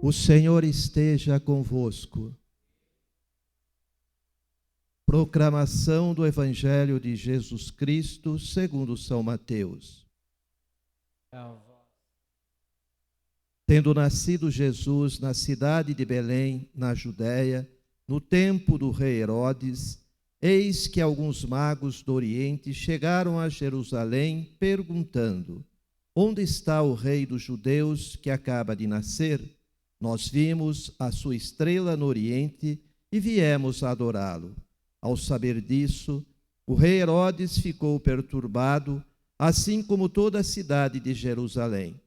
O Senhor esteja convosco. Proclamação do Evangelho de Jesus Cristo segundo São Mateus. Tendo nascido Jesus na cidade de Belém, na Judéia, no tempo do rei Herodes, eis que alguns magos do Oriente chegaram a Jerusalém, perguntando: onde está o rei dos judeus que acaba de nascer? Nós vimos a sua estrela no Oriente e viemos adorá-lo. Ao saber disso, o rei Herodes ficou perturbado, assim como toda a cidade de Jerusalém.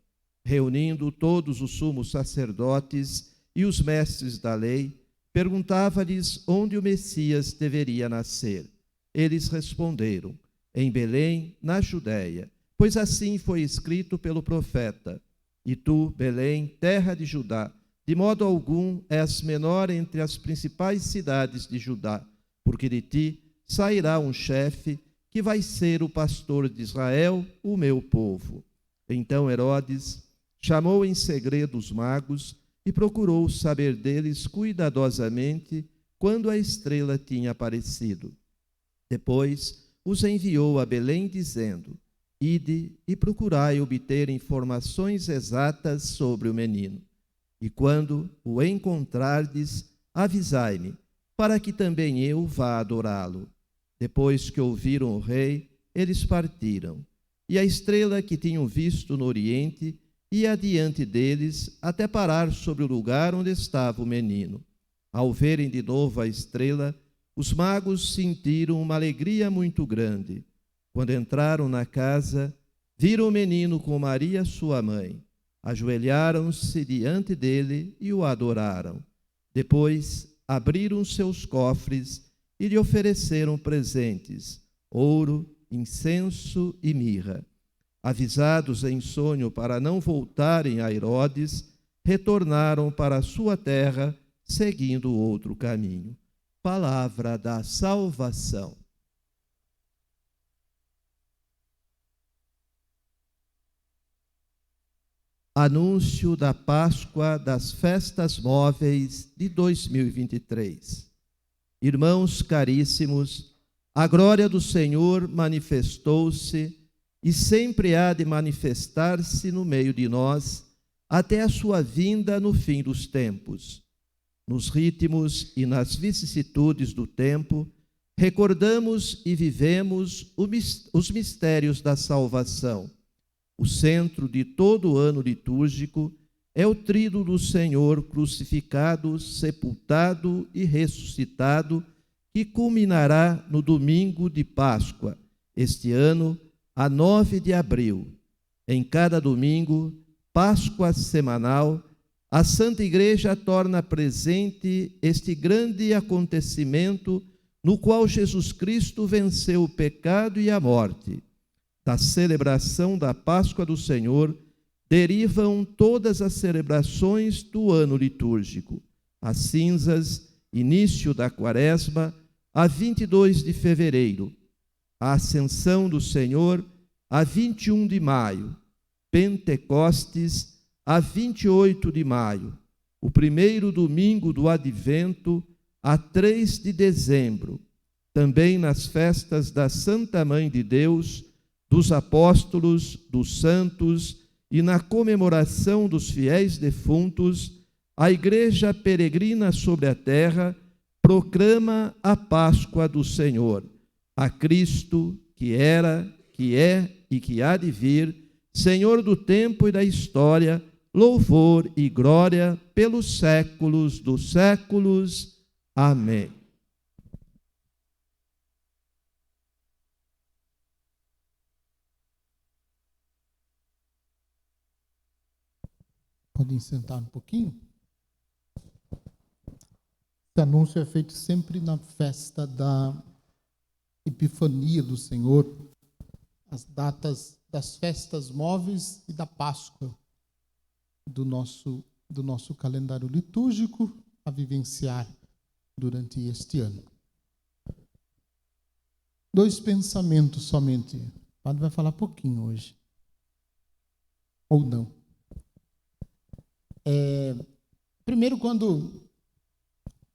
Reunindo todos os sumos sacerdotes e os mestres da lei, perguntava-lhes onde o Messias deveria nascer. Eles responderam: em Belém, na Judéia, pois assim foi escrito pelo profeta: e tu, Belém, terra de Judá, de modo algum és menor entre as principais cidades de Judá, porque de ti sairá um chefe que vai ser o pastor de Israel, o meu povo. Então Herodes chamou em segredo os magos e procurou saber deles cuidadosamente quando a estrela tinha aparecido. Depois os enviou a Belém, dizendo: ide e procurai obter informações exatas sobre o menino. E quando o encontrardes, avisai-me, para que também eu vá adorá-lo. Depois que ouviram o rei, eles partiram. E a estrela que tinham visto no Oriente ia adiante deles até parar sobre o lugar onde estava o menino. Ao verem de novo a estrela, os magos sentiram uma alegria muito grande. Quando entraram na casa, viram o menino com Maria, sua mãe. Ajoelharam-se diante dele e o adoraram. Depois abriram seus cofres e lhe ofereceram presentes: ouro, incenso e mirra. Avisados em sonho para não voltarem a Herodes, retornaram para a sua terra, seguindo outro caminho. Palavra da salvação. Anúncio da Páscoa das Festas Móveis de 2023. Irmãos caríssimos, a glória do Senhor manifestou-se e sempre há de manifestar-se no meio de nós, até a sua vinda no fim dos tempos. Nos ritmos e nas vicissitudes do tempo, recordamos e vivemos os mistérios da salvação. O centro de todo o ano litúrgico é o tríduo do Senhor crucificado, sepultado e ressuscitado, que culminará no domingo de Páscoa, este ano, a 9 de abril. Em cada domingo, Páscoa semanal, a Santa Igreja torna presente este grande acontecimento no qual Jesus Cristo venceu o pecado e a morte. Da celebração da Páscoa do Senhor derivam todas as celebrações do ano litúrgico. As cinzas, início da Quaresma, a 22 de fevereiro. A Ascensão do Senhor, a 21 de maio. Pentecostes, a 28 de maio. O primeiro domingo do Advento, a 3 de dezembro. Também nas festas da Santa Mãe de Deus, dos apóstolos, dos santos e na comemoração dos fiéis defuntos, a Igreja peregrina sobre a terra proclama a Páscoa do Senhor, a Cristo que era, que é e que há de vir, Senhor do tempo e da história, louvor e glória pelos séculos dos séculos. Amém. Podem sentar um pouquinho? Esse anúncio é feito sempre na festa da Epifania do Senhor, as datas das festas móveis e da Páscoa do nosso calendário litúrgico a vivenciar durante este ano. 2 pensamentos somente. O padre vai falar pouquinho hoje. Ou não. Primeiro, quando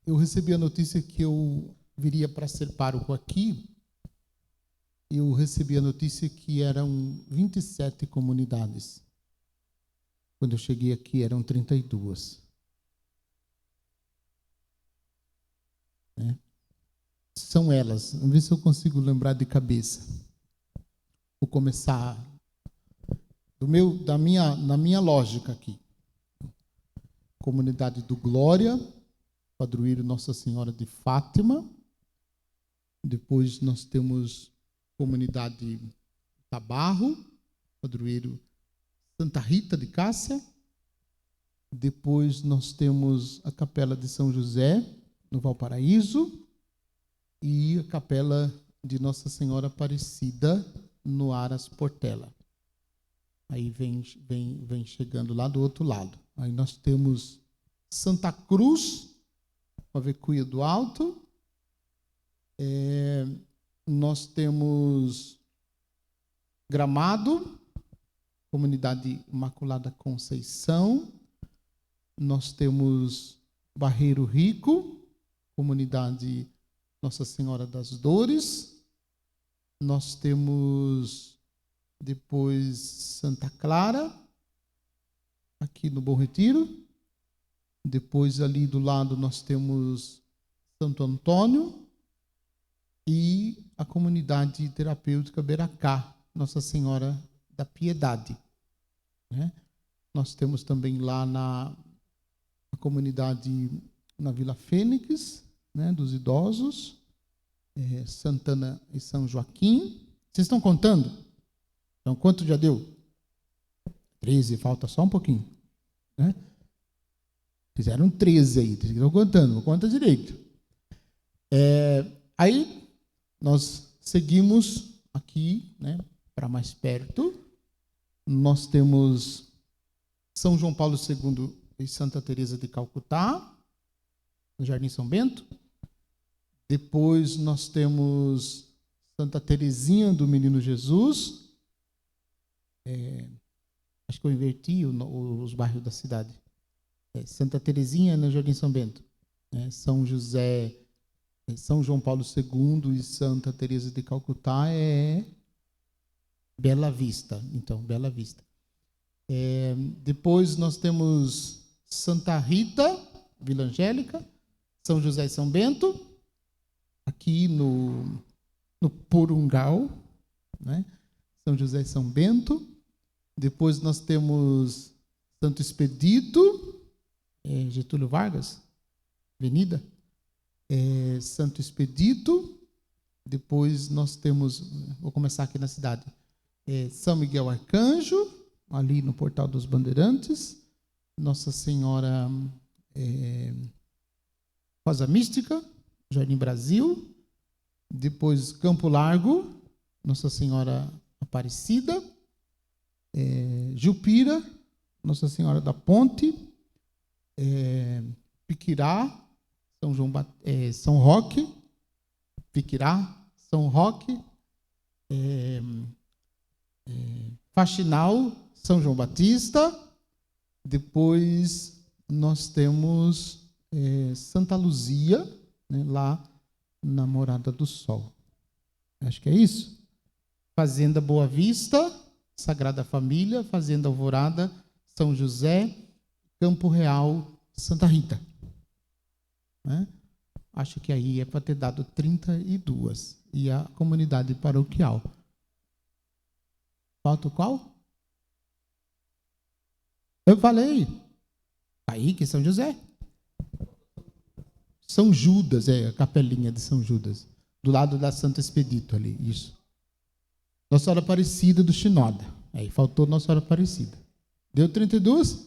eu recebi a notícia que eu viria para ser pároco aqui, eu recebi a notícia que eram 27 comunidades. Quando eu cheguei aqui, eram 32. São elas. Vamos ver se eu consigo lembrar de cabeça. Vou começar na minha lógica aqui. Comunidade do Glória, padroeiro Nossa Senhora de Fátima. Depois nós temos comunidade Tabarro, padroeiro Santa Rita de Cássia. Depois nós temos a Capela de São José, no Valparaíso. E a Capela de Nossa Senhora Aparecida, no Aras Portela. Aí vem chegando lá do outro lado. Aí nós temos Santa Cruz, Avecuia do Alto. Nós temos Gramado, Comunidade Imaculada Conceição. Nós temos Barreiro Rico, Comunidade Nossa Senhora das Dores. Nós temos depois Santa Clara, aqui no Bom Retiro. Depois ali do lado nós temos Santo Antônio e a comunidade terapêutica Beracá, Nossa Senhora da Piedade. Nós temos também lá na comunidade, na Vila Fênix, dos idosos, Santana e São Joaquim. Vocês estão contando? Então, quanto já deu? 13, falta só um pouquinho. Fizeram 13 aí, vocês estão contando, conta direito. Aí, nós seguimos aqui, para mais perto. Nós temos São João Paulo II e Santa Teresa de Calcutá, no Jardim São Bento. Depois nós temos Santa Teresinha do Menino Jesus. Acho que eu inverti os bairros da cidade. Santa Teresinha no Jardim São Bento. São José, São João Paulo II e Santa Teresa de Calcutá é Bela Vista. Então, Bela Vista. Depois nós temos Santa Rita, Vila Angélica, São José e São Bento, aqui no Porungal, São José e São Bento. Depois nós temos Santo Expedito, Getúlio Vargas, Avenida, Santo Expedito. Depois nós temos, vou começar aqui na cidade, São Miguel Arcanjo, ali no Portal dos Bandeirantes. Nossa Senhora Rosa Mística, Jardim Brasil. Depois Campo Largo, Nossa Senhora Aparecida. Jupira, Nossa Senhora da Ponte. Piquirá, São Roque. Piquirá, São Roque. Faxinal, São João Batista. Depois nós temos Santa Luzia, lá na Morada do Sol. Acho que é isso. Fazenda Boa Vista, Sagrada Família, Fazenda Alvorada, São José, Campo Real, Santa Rita. Acho que aí é para ter dado 32. E a comunidade paroquial. Falta o qual? Eu falei. Aí que é São José. São Judas, a capelinha de São Judas. Do lado da Santo Expedito ali, isso. Nossa Senhora Aparecida do Chinoda. Aí faltou Nossa Senhora Aparecida. Deu 32?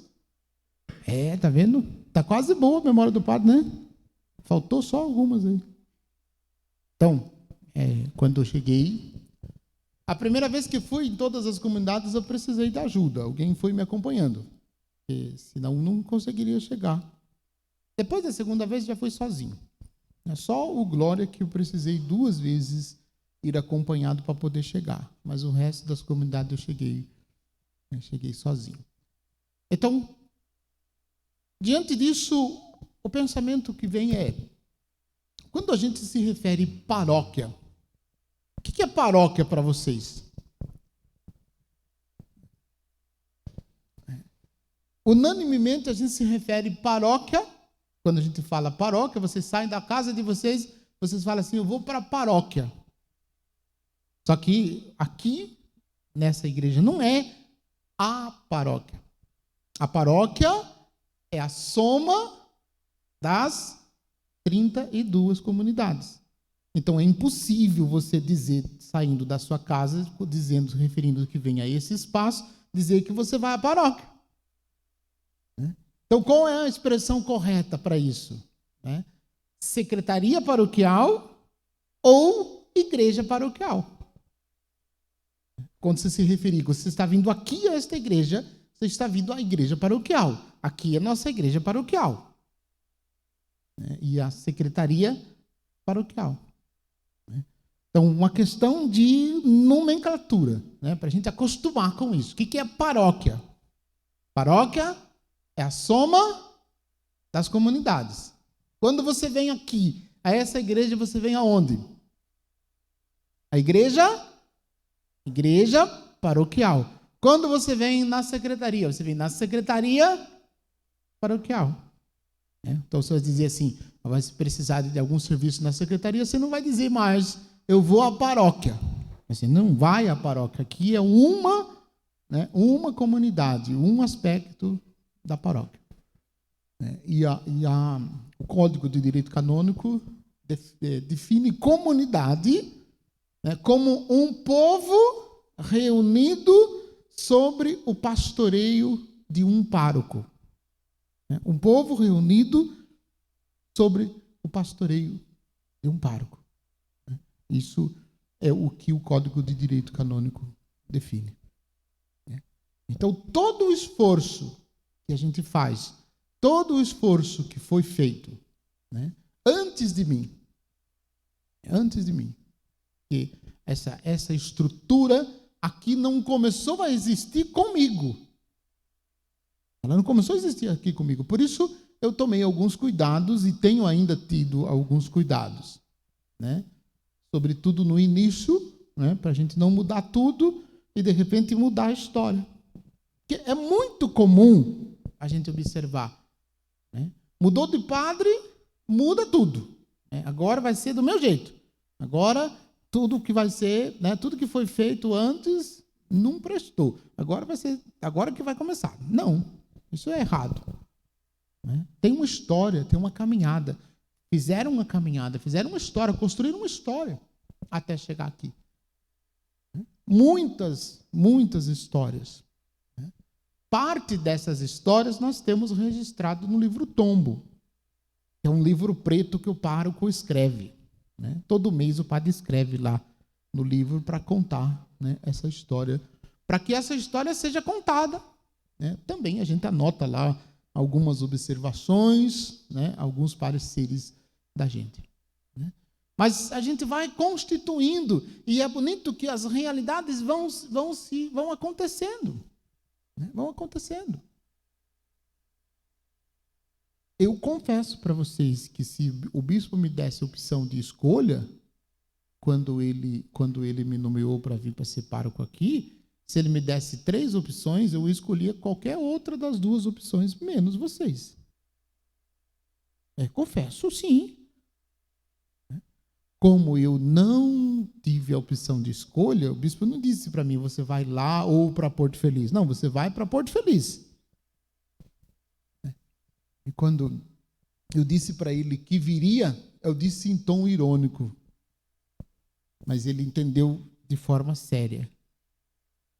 Tá vendo? Tá quase boa a memória do padre, né? Faltou só algumas aí. Então, quando eu cheguei, a primeira vez que fui em todas as comunidades, eu precisei de ajuda. Alguém foi me acompanhando. Porque senão não conseguiria chegar. Depois da segunda vez, já fui sozinho. É só o Glória que eu precisei 2 vezes ir acompanhado para poder chegar. Mas o resto das comunidades eu cheguei sozinho. Então, Diante disso, o pensamento que vem é, quando a gente se refere paróquia, o que é paróquia para vocês? Unanimemente a gente se refere paróquia, quando a gente fala paróquia, vocês saem da casa de vocês, vocês falam assim, eu vou para a paróquia. Só que aqui, nessa igreja, não é a paróquia. A paróquia é a soma das 32 comunidades. Então é impossível você dizer, saindo da sua casa, dizendo, referindo que vem a esse espaço, dizer que você vai à paróquia. Então qual é a expressão correta para isso? Secretaria paroquial ou igreja paroquial. Quando você se referir, você está vindo aqui a esta igreja, você está vindo à igreja paroquial. Aqui é nossa igreja paroquial. E a secretaria paroquial. Então, uma questão de nomenclatura, para a gente acostumar com isso. O que é paróquia? Paróquia é a soma das comunidades. Quando você vem aqui, a essa igreja, você vem aonde? A igreja paroquial. Quando você vem na secretaria, você vem na secretaria paroquial. Então, se você dizer assim, vai precisar de algum serviço na secretaria, você não vai dizer mais, eu vou à paróquia. Você não vai à paróquia. Aqui é uma comunidade, um aspecto da paróquia. O Código de Direito Canônico define comunidade como um povo reunido sobre o pastoreio de um pároco. Um povo reunido sobre o pastoreio de um pároco. Isso é o que o Código de Direito Canônico define. Então, todo o esforço que a gente faz, todo o esforço que foi feito, antes de mim, que essa estrutura aqui não começou a existir comigo. Ela não começou a existir aqui comigo. Por isso, eu tomei alguns cuidados e tenho ainda tido alguns cuidados. Sobretudo no início, para a gente não mudar tudo e, de repente, mudar a história. Porque é muito comum a gente observar. Mudou de padre, muda tudo. Agora vai ser do meu jeito. Agora, tudo que vai ser, tudo que foi feito antes, não prestou. Agora vai ser, agora que vai começar. Não, isso é errado. Tem uma história, tem uma caminhada. Fizeram uma caminhada, fizeram uma história, construíram uma história até chegar aqui. Muitas histórias. Parte dessas histórias nós temos registrado no livro Tombo, que é um livro preto que o pároco escreve. Todo mês o padre escreve lá no livro para contar essa história, para que essa história seja contada. Também a gente anota lá algumas observações, alguns pareceres da gente. Mas a gente vai constituindo, e é bonito que as realidades vão acontecendo. Vão acontecendo. Eu confesso para vocês que se o bispo me desse a opção de escolha, quando ele me nomeou para vir para ser pároco aqui, se ele me desse 3 opções, eu escolhia qualquer outra das 2 opções, menos vocês. Confesso, sim. Como eu não tive a opção de escolha, o bispo não disse para mim, você vai lá ou para Porto Feliz. Não, você vai para Porto Feliz. E quando eu disse para ele que viria, eu disse em tom irônico. Mas ele entendeu de forma séria.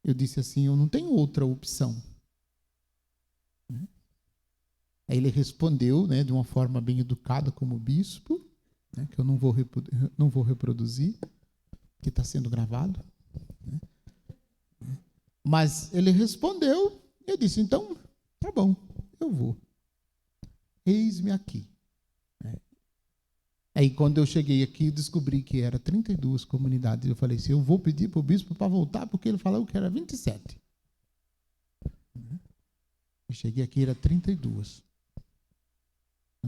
Eu disse assim, eu não tenho outra opção. Aí ele respondeu, de uma forma bem educada como bispo, que eu não vou reproduzir, que está sendo gravado. Mas ele respondeu, eu disse, então, tá bom, eu vou. Eis-me aqui. Aí, quando eu cheguei aqui, descobri que era 32 comunidades. Eu falei assim, eu vou pedir para o bispo para voltar, porque ele falou que era 27. Eu cheguei aqui, era 32.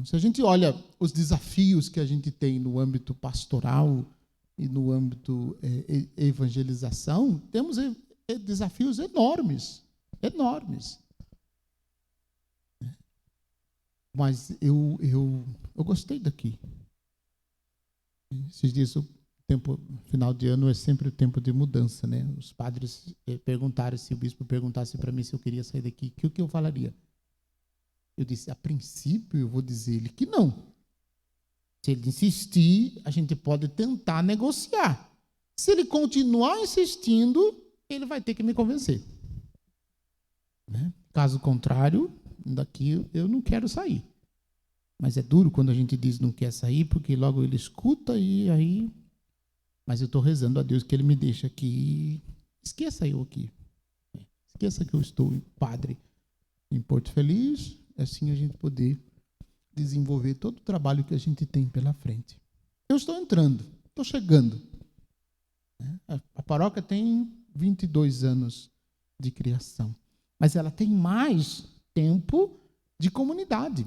Se a gente olha os desafios que a gente tem no âmbito pastoral e no âmbito evangelização, temos desafios enormes, enormes. Mas eu gostei daqui. Esses dias, o tempo final de ano é sempre o tempo de mudança, né? Os padres perguntaram, se o bispo perguntasse para mim se eu queria sair daqui, o que eu falaria? Eu disse, a princípio, eu vou dizer-lhe que não. Se ele insistir, a gente pode tentar negociar. Se ele continuar insistindo, ele vai ter que me convencer. Né? Caso contrário, daqui eu não quero sair. Mas é duro quando a gente diz não quer sair, porque logo ele escuta e aí... Mas eu estou rezando a Deus que ele me deixe aqui. Esqueça eu aqui. Esqueça que eu estou padre em Porto Feliz. Assim a gente poder desenvolver todo o trabalho que a gente tem pela frente. Eu estou entrando, estou chegando. A paróquia tem 22 anos de criação, mas ela tem mais tempo de comunidade.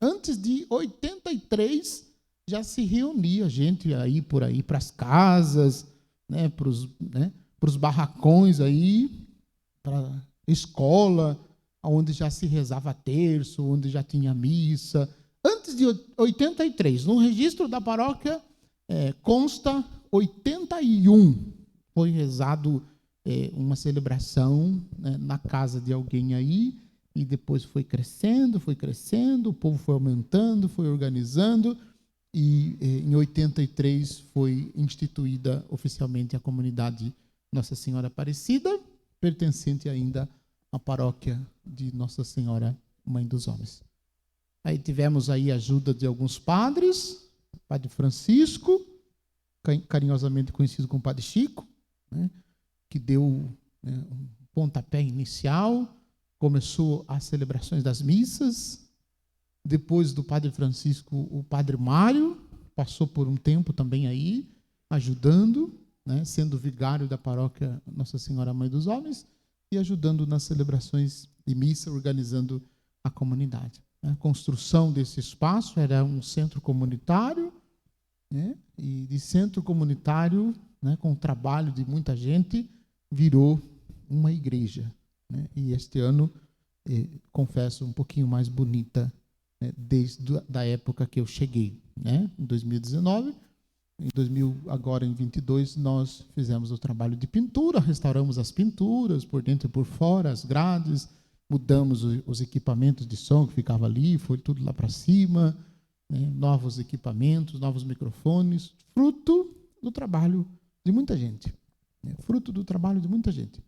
Antes de 83, já se reunia gente aí por aí, para as casas, né, para os barracões aí, para a escola, onde já se rezava terço, onde já tinha missa. Antes de 83, no registro da paróquia, consta 81. Foi rezado uma celebração, né, na casa de alguém aí, e depois foi crescendo, o povo foi aumentando, foi organizando, e em 83 foi instituída oficialmente a comunidade Nossa Senhora Aparecida, pertencente ainda à paróquia de Nossa Senhora Mãe dos Homens. Aí tivemos aí a ajuda de alguns padres, Padre Francisco, carinhosamente conhecido como Padre Chico, né, que deu, né, um pontapé inicial, começou as celebrações das missas. Depois do Padre Francisco, o Padre Mário passou por um tempo também aí, ajudando, né, sendo vigário da paróquia Nossa Senhora Mãe dos Homens e ajudando nas celebrações de missa, organizando a comunidade. A construção desse espaço era um centro comunitário, né, e de centro comunitário, né, com o trabalho de muita gente, virou uma igreja. Né, e este ano, confesso, um pouquinho mais bonita, né, desde a época que eu cheguei, né, em 2019. Agora em 22, nós fizemos o trabalho de pintura, restauramos as pinturas, por dentro e por fora, as grades, mudamos os equipamentos de som que ficava ali, foi tudo lá para cima, né, novos equipamentos, novos microfones, fruto do trabalho de muita gente. Né, fruto do trabalho de muita gente.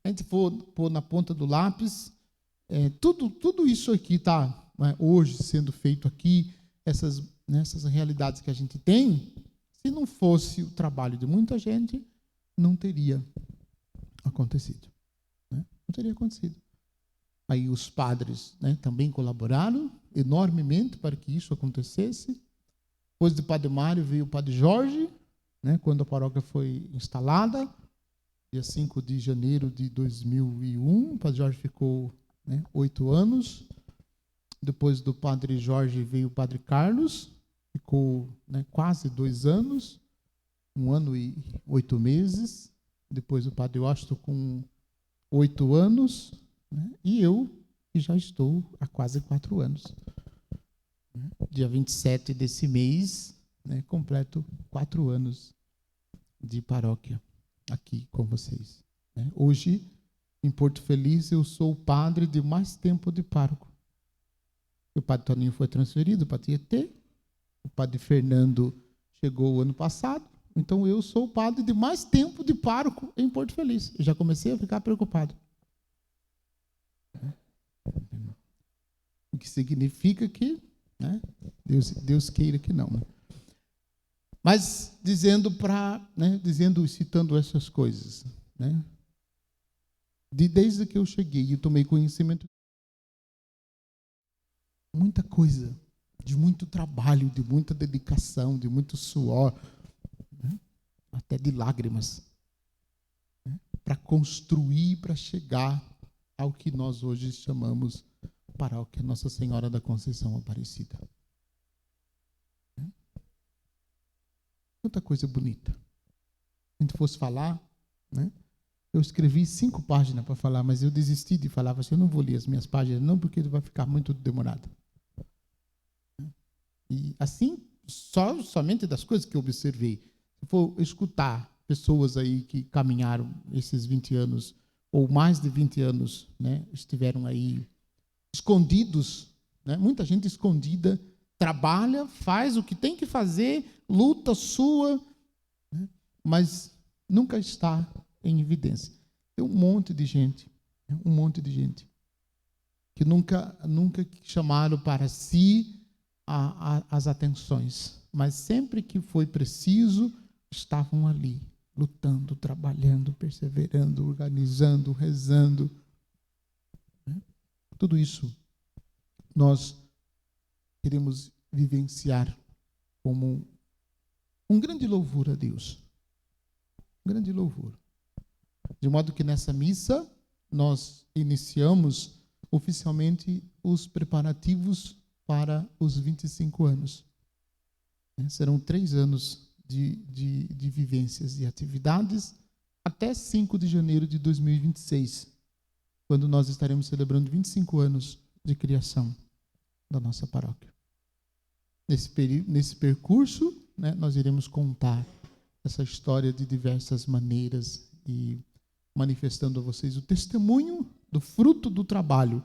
A gente pôr na ponta do lápis, tudo isso aqui está, né, hoje sendo feito aqui, essas realidades que a gente tem. Se não fosse o trabalho de muita gente, não teria acontecido. Né? Não teria acontecido. Aí os padres, né, também colaboraram enormemente para que isso acontecesse. Depois do Padre Mário veio o Padre Jorge, né, quando a paróquia foi instalada, dia 5 de janeiro de 2001. O Padre Jorge ficou, né, 8 anos. Depois do Padre Jorge veio o Padre Carlos, ficou, né, quase 2 anos, 1 ano e 8 meses. Depois o Padre Washington com 8 anos, né, e eu, que já estou há quase 4 anos. Dia 27 desse mês, né, completo 4 anos de paróquia aqui com vocês. Né. Hoje, em Porto Feliz, eu sou o padre de mais tempo de pároco. O Padre Toninho foi transferido para Tietê, o Padre Fernando chegou o ano passado, então eu sou o padre de mais tempo de pároco em Porto Feliz. Eu já comecei a ficar preocupado. O que significa que, né, Deus queira que não. Né? Mas citando essas coisas, né, desde que eu cheguei e tomei conhecimento, muita coisa, de muito trabalho, de muita dedicação, de muito suor, né, até de lágrimas, né, para construir, para chegar ao que nós hoje chamamos paróquia Nossa Senhora da Conceição Aparecida. Outra coisa bonita. Se a gente fosse falar, né? Eu escrevi 5 páginas para falar, mas eu desisti de falar. Eu não vou ler as minhas páginas, não, porque vai ficar muito demorado. E assim, somente das coisas que eu observei. Se for escutar pessoas aí que caminharam esses 20 anos, ou mais de 20 anos, né, estiveram aí escondidos, né, muita gente escondida, trabalha, faz o que tem que fazer, luta, sua, né, mas nunca está em evidência. Tem um monte de gente que nunca chamaram para si as atenções, mas sempre que foi preciso, estavam ali, lutando, trabalhando, perseverando, organizando, rezando. Tudo isso nós queremos vivenciar como um grande louvor a Deus. Um grande louvor. De modo que nessa missa nós iniciamos oficialmente os preparativos para os 25 anos. Serão 3 anos de vivências e atividades até 5 de janeiro de 2026, quando nós estaremos celebrando 25 anos de criação da nossa paróquia. Nesse percurso, né, nós iremos contar essa história de diversas maneiras e manifestando a vocês o testemunho do fruto do trabalho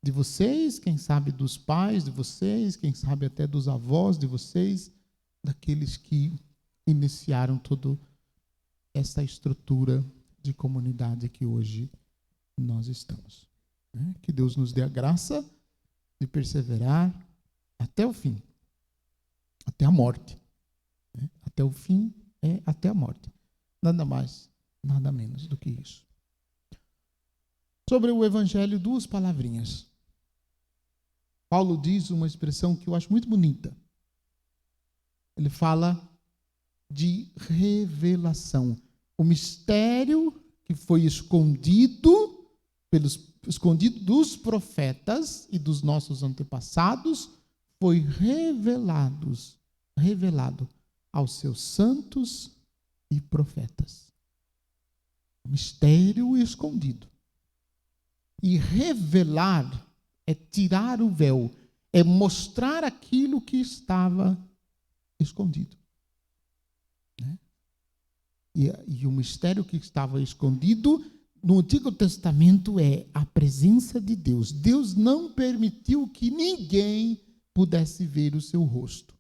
de vocês, quem sabe dos pais de vocês, quem sabe até dos avós de vocês, daqueles que iniciaram toda essa estrutura de comunidade que hoje nós estamos. Que Deus nos dê a graça de perseverar até o fim, até a morte. Até o fim é até a morte. Nada mais, nada menos do que isso. Sobre o Evangelho, 2 palavrinhas. Paulo diz uma expressão que eu acho muito bonita. Ele fala de revelação. O mistério que foi escondido dos profetas e dos nossos antepassados foi revelado aos seus santos e profetas. Mistério escondido. E revelar é tirar o véu, é mostrar aquilo que estava escondido. E o mistério que estava escondido no Antigo Testamento é a presença de Deus. Deus não permitiu que ninguém pudesse ver o seu rosto.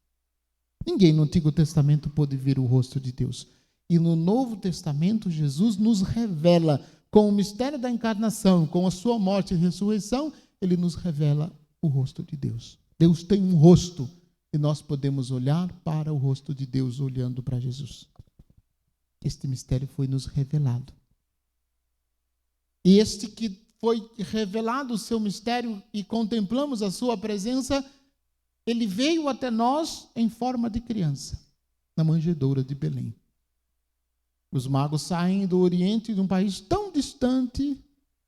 Ninguém no Antigo Testamento pôde ver o rosto de Deus. E no Novo Testamento, Jesus nos revela, com o mistério da encarnação, com a sua morte e ressurreição, ele nos revela o rosto de Deus. Deus tem um rosto e nós podemos olhar para o rosto de Deus olhando para Jesus. Este mistério foi nos revelado. E este que foi revelado o seu mistério e contemplamos a sua presença, ele veio até nós em forma de criança, na manjedoura de Belém. Os magos saem do Oriente, de um país tão distante,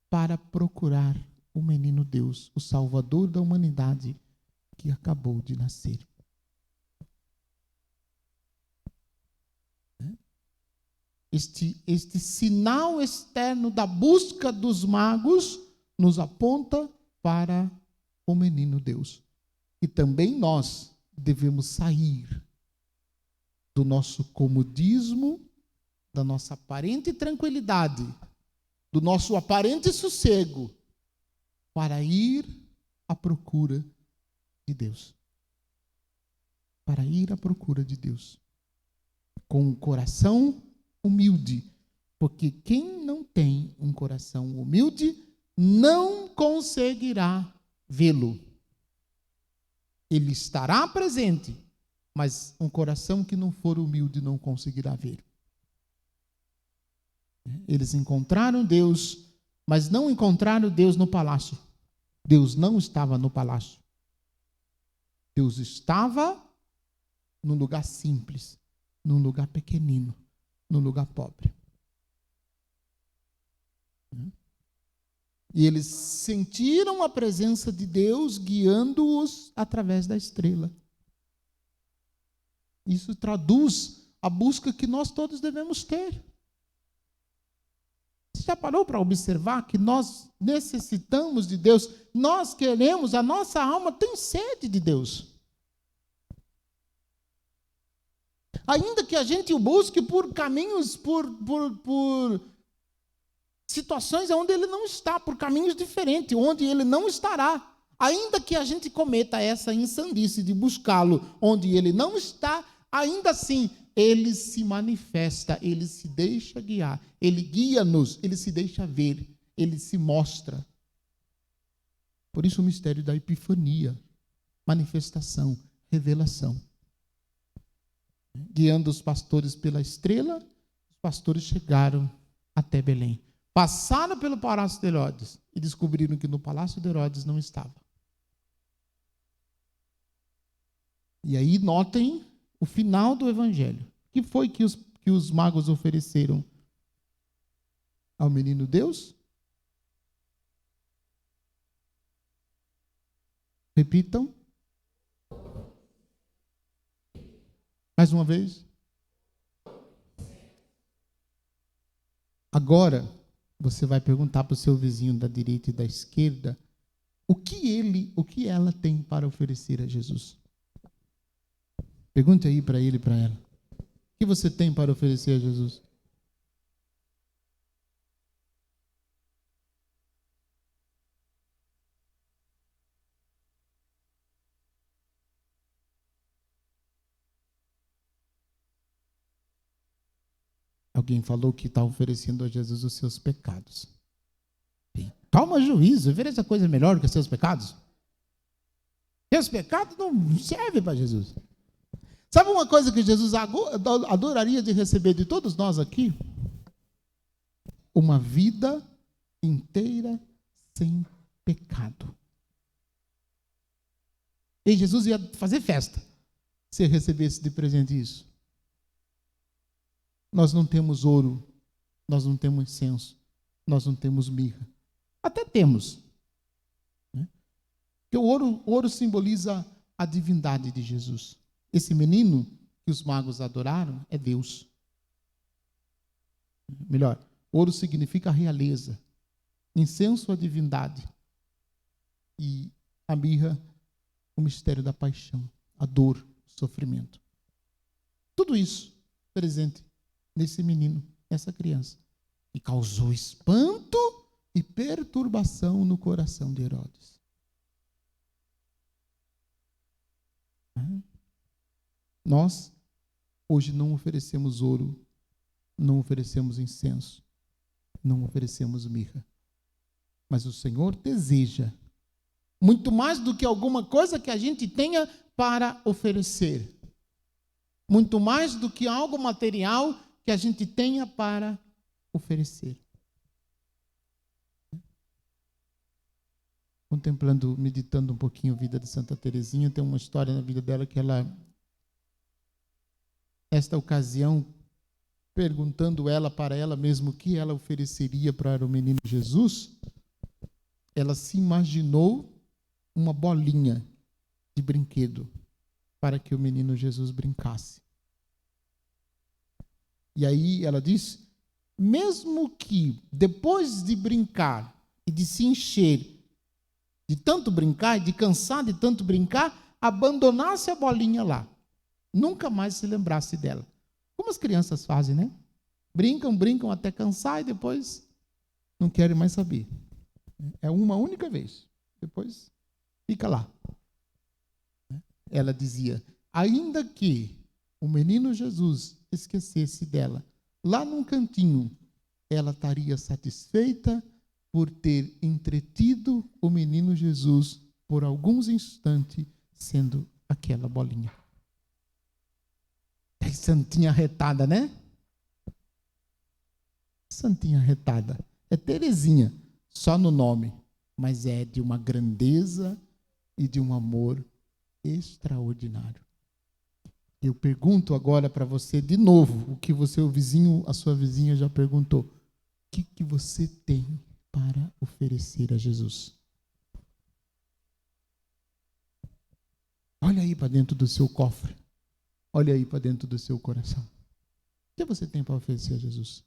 para procurar o menino Deus, o Salvador da humanidade, que acabou de nascer. Este sinal externo da busca dos magos nos aponta para o menino Deus. E também nós devemos sair do nosso comodismo, da nossa aparente tranquilidade, do nosso aparente sossego, para ir à procura de Deus. Para ir à procura de Deus. Com o coração humilde, porque quem não tem um coração humilde não conseguirá vê-lo. Ele estará presente, mas um coração que não for humilde não conseguirá ver. Eles encontraram Deus, mas não encontraram Deus no palácio. Deus não estava no palácio. Deus estava num lugar simples, num lugar pequenino, num lugar pobre. E eles sentiram a presença de Deus guiando-os através da estrela. Isso traduz a busca que nós todos devemos ter. Você já parou para observar que nós necessitamos de Deus? Nós queremos, a nossa alma tem sede de Deus. Ainda que a gente o busque por caminhos, por situações onde ele não está, por caminhos diferentes, onde ele não estará. Ainda que a gente cometa essa insandice de buscá-lo onde ele não está, ainda assim, ele se manifesta, ele se deixa guiar, ele guia-nos, ele se deixa ver, ele se mostra. Por isso o mistério da epifania, manifestação, revelação. Guiando os pastores pela estrela, os pastores chegaram até Belém. Passaram pelo palácio de Herodes e descobriram que no palácio de Herodes não estava. E aí notem o final do evangelho. O que foi que os magos ofereceram ao menino Deus? Repitam. Mais uma vez. Agora, você vai perguntar para o seu vizinho da direita e da esquerda o que ela tem para oferecer a Jesus. Pergunte aí para ele e para ela. O que você tem para oferecer a Jesus? Alguém falou que está oferecendo a Jesus os seus pecados. Toma juízo, ofereça coisa melhor que os seus pecados. Seus pecados não servem para Jesus. Sabe uma coisa que Jesus adoraria de receber de todos nós aqui? Uma vida inteira sem pecado. E Jesus ia fazer festa se recebesse de presente isso. Nós não temos ouro, nós não temos incenso, nós não temos mirra. Até temos. Né? Porque o ouro simboliza a divindade de Jesus. Esse menino que os magos adoraram é Deus. Melhor, ouro significa realeza, incenso a divindade e a mirra, o mistério da paixão, a dor, o sofrimento. Tudo isso presente nesse menino, nessa criança, que causou espanto e perturbação no coração de Herodes. Nós, hoje, não oferecemos ouro, não oferecemos incenso, não oferecemos mirra. Mas o Senhor deseja, muito mais do que alguma coisa que a gente tenha para oferecer, muito mais do que algo material que a gente tenha para oferecer. Contemplando, meditando um pouquinho a vida de Santa Teresinha, tem uma história na vida dela que ela, nesta ocasião, perguntando ela para ela mesma o que ela ofereceria para o menino Jesus, ela se imaginou uma bolinha de brinquedo para que o menino Jesus brincasse. E aí ela diz, mesmo que depois de brincar e de se encher de tanto brincar e de cansar de tanto brincar, abandonasse a bolinha lá, nunca mais se lembrasse dela. Como as crianças fazem, né? Brincam até cansar e depois não querem mais saber. É uma única vez, depois fica lá. Ela dizia, ainda que o menino Jesus esquecesse dela, lá num cantinho, ela estaria satisfeita por ter entretido o menino Jesus por alguns instantes, sendo aquela bolinha. É santinha retada, né? Santinha retada. É Teresinha, só no nome, mas é de uma grandeza e de um amor extraordinário. Eu pergunto agora para você de novo, o que você, o vizinho, a sua vizinha já perguntou. O que você tem para oferecer a Jesus. Olha aí para dentro do seu cofre. Olha aí para dentro do seu coração. O que você tem para oferecer a Jesus?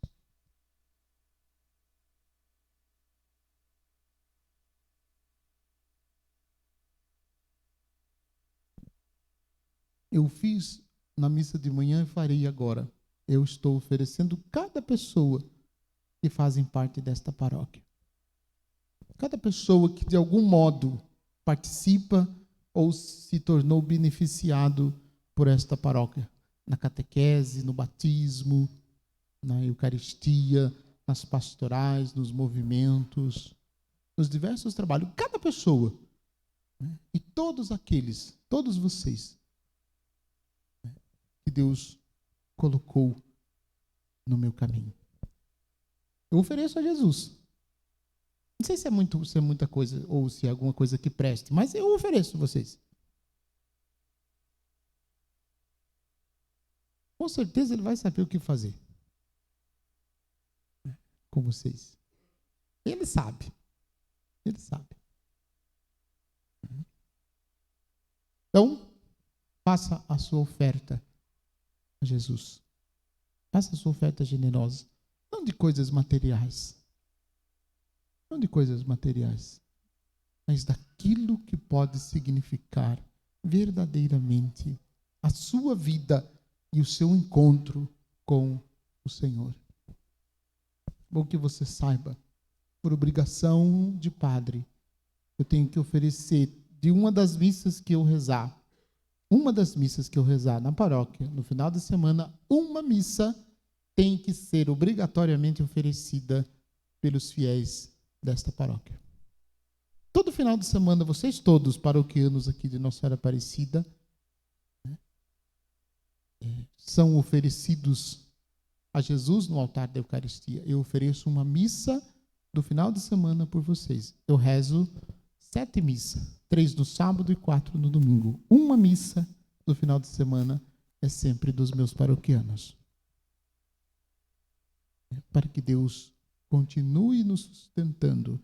Eu fiz na missa de manhã e farei agora. Eu estou oferecendo cada pessoa que fazem parte desta paróquia. Cada pessoa que de algum modo participa ou se tornou beneficiado por esta paróquia. Na catequese, no batismo, na Eucaristia, nas pastorais, nos movimentos, nos diversos trabalhos. Cada pessoa. E todos aqueles, todos vocês, que Deus colocou no meu caminho. Eu ofereço a Jesus. Não sei se é muita coisa ou se é alguma coisa que preste, mas eu ofereço a vocês. Com certeza ele vai saber o que fazer com vocês. Ele sabe. Ele sabe. Então, faça a sua oferta a Jesus. Faça a sua oferta generosa. Não de coisas materiais. Não de coisas materiais. Mas daquilo que pode significar verdadeiramente a sua vida e o seu encontro com o Senhor. Bom que você saiba, por obrigação de padre, eu tenho que oferecer de uma das missas que eu rezar na paróquia, no final da semana, uma missa tem que ser obrigatoriamente oferecida pelos fiéis desta paróquia. Todo final de semana, vocês todos, paroquianos aqui de Nossa Senhora Aparecida, são oferecidos a Jesus no altar da Eucaristia. Eu ofereço uma missa do final de semana por vocês. Eu rezo 7 missas, 3 no sábado e 4 no domingo. Uma missa do final de semana é sempre dos meus paroquianos. Para que Deus continue nos sustentando,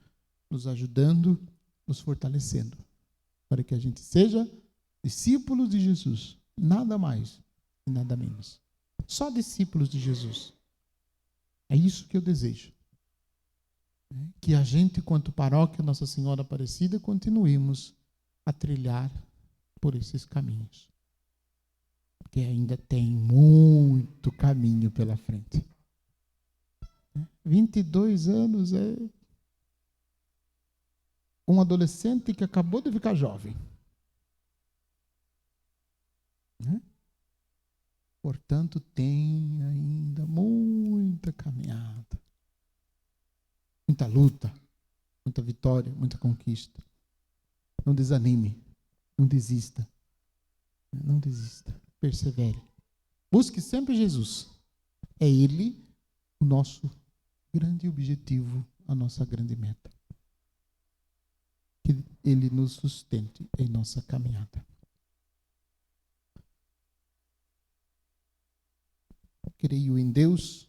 nos ajudando, nos fortalecendo. Para que a gente seja discípulos de Jesus. Nada mais e nada menos. Só discípulos de Jesus. É isso que eu desejo. Que a gente, quanto paróquia Nossa Senhora Aparecida, continuemos a trilhar por esses caminhos. Porque ainda tem muito caminho pela frente. 22 anos é um adolescente que acabou de ficar jovem. Portanto, tem ainda muita caminhada, muita luta, muita vitória, muita conquista. Não desanime, não desista, persevere. Busque sempre Jesus. É Ele o nosso grande objetivo, a nossa grande meta. Que Ele nos sustente em nossa caminhada. Creio em Deus,